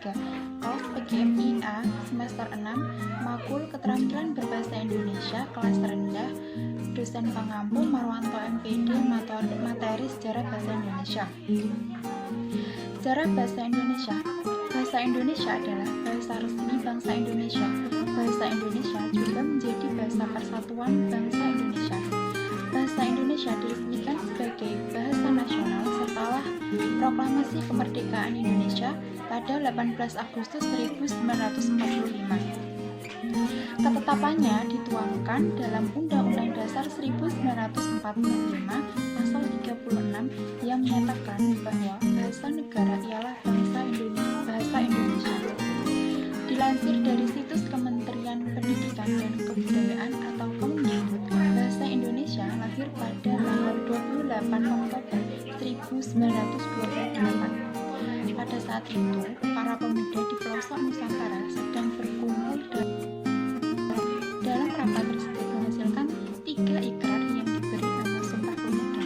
3, kelas PGMI-A semester 6, Makul Keterampilan Berbahasa Indonesia kelas rendah, dosen pengampu Marwanto MPD, materi Sejarah Bahasa Indonesia. Sejarah Bahasa Indonesia. Bahasa Indonesia adalah bahasa resmi bangsa Indonesia. Bahasa Indonesia juga menjadi bahasa persatuan bangsa Indonesia. Bahasa Indonesia diresmikan sebagai bahasa nasional setelah Proklamasi Kemerdekaan Indonesia pada 18 Agustus 1945. Ketetapannya dituangkan dalam Undang-Undang Dasar 1945 pasal 36 yang menyatakan bahwa bahasa negara ialah bahasa Indonesia. Dilansir dari situs Kementerian Pendidikan dan Kebudayaan atau Kemendikbud, bahasa Indonesia lahir pada tanggal 28 Oktober 1928. Pada saat itu, para pemuda di pelosok Nusantara sedang berkumpul dalam rapat tersebut menghasilkan 3 ikrar yang diberi nama Sumpah Pemuda.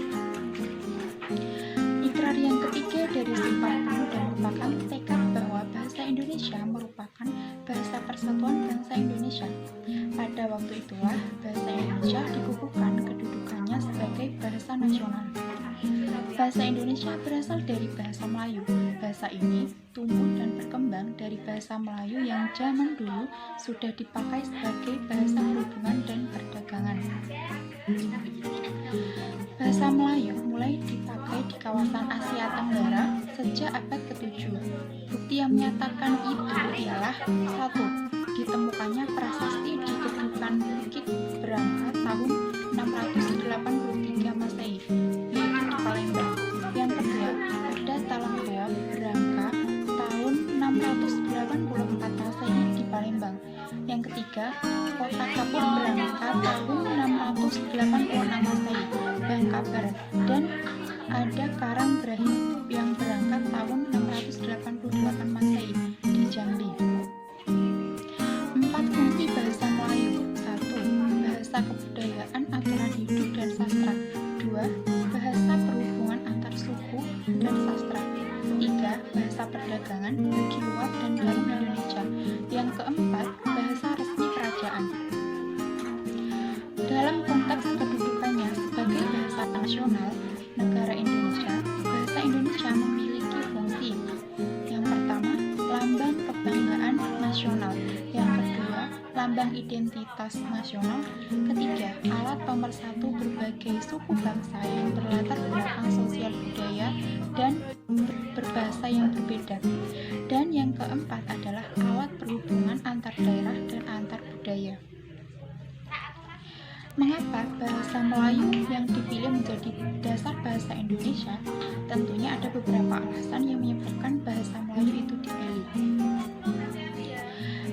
Ikrar yang ketiga dari Sumpah Pemuda merupakan tekad bahwa bahasa Indonesia merupakan bahasa persatuan bangsa Indonesia. Pada waktu itulah bahasa Indonesia dikukuhkan kedudukannya sebagai bahasa nasional. Bahasa Indonesia berasal dari bahasa Melayu. Bahasa ini tumbuh dan berkembang dari bahasa Melayu yang zaman dulu sudah dipakai sebagai bahasa perhubungan dan perdagangan. Bahasa Melayu mulai dipakai di kawasan Asia Tenggara sejak abad ke-7. Bukti yang menyatakan itu ialah 1. Ditemukannya prasasti di Kedukan Bukit Berangka tahun 683 Masehi, yaitu di Palembang. Yang kedua, ada Talang Tua Berangka tahun 684 Masehi di Palembang. Yang ketiga, Kota Kapur Berangka tahun 686 Masehi, Bangka Barat. Dan ada Karang Brahim yang berangkat tahun 688 Masehi di Jambi. 4. Fungsi bahasa Melayu. 1. Bahasa kebudayaan, aturan hidup dan sastra. 2. Bahasa perhubungan antar suku dan sastra. 3. Bahasa perdagangan bagi luar dan dalam Indonesia. Yang keempat, bahasa resmi kerajaan. Dalam konteks kedudukannya sebagai bahasa nasional negara Indonesia, bahasa Indonesia memiliki fungsi. Yang pertama, lambang kebanggaan nasional. Yang kedua, lambang identitas nasional. Ketiga, alat pemersatu berbagai suku bangsa yang berlatar belakang sosial budaya dan berbahasa yang berbeda. Dan yang keempat adalah alat perhubungan antar daerah dan antar budaya. Mengapa bahasa Melayu yang dipilih menjadi dasar bahasa Indonesia? Tentunya ada beberapa alasan yang menyebabkan bahasa Melayu itu dipilih.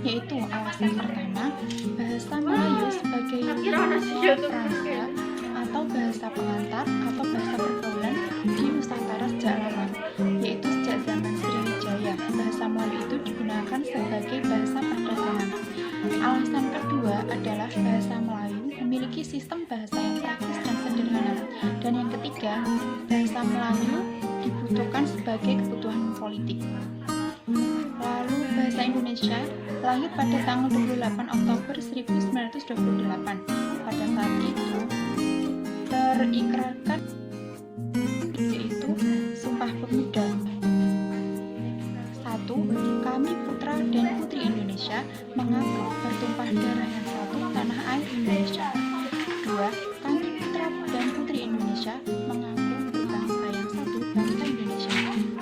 Yaitu alasan pertama, bahasa Melayu sebagai perangsa atau bahasa pengantar atau bahasa pergaulan di Nusantara sejak lama, yaitu sejak zaman Sriwijaya. Bahasa Melayu itu digunakan sebagai bahasa perdagangan. Alasan kedua adalah bahasa Melayu memiliki sistem bahasa yang praktis dan sederhana. Dan yang ketiga, bahasa Melayu dibutuhkan sebagai kebutuhan politik. Lalu bahasa Indonesia lahir pada tanggal 28 Oktober 1928. Pada saat itu terikrarkan yaitu Sumpah Pemuda. 1. Kami putra dan putri Indonesia mengaku bertumpah darah yang satu tanah air Indonesia. 2. Kami putra dan putri Indonesia mengaku berbangsa yang satu bangsa Indonesia.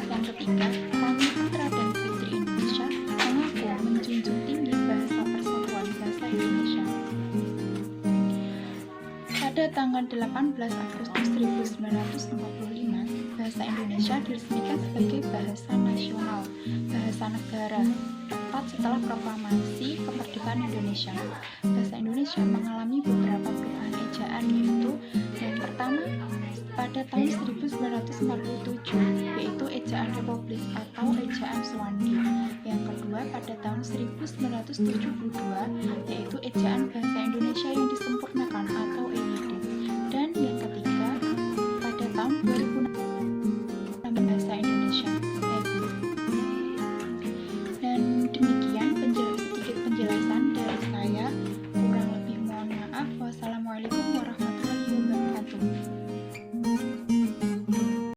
Yang ketiga, kami putra dan putri Indonesia mengaku menjunjung tinggi bahasa persatuan bahasa Indonesia. Pada tanggal 18 Agustus 1945, bahasa Indonesia diresmikan sebagai bahasa nasional, bahasa negara, tepat setelah Proklamasi Kemerdekaan Indonesia. Bahasa Indonesia mengalami beberapa perubahan ejaan, yaitu yang pertama pada tahun 1947, yaitu ejaan Republik atau ejaan Suwandi. Yang kedua pada tahun 1972, yaitu ejaan Bahasa Indonesia yang disempurnakan atau EYD.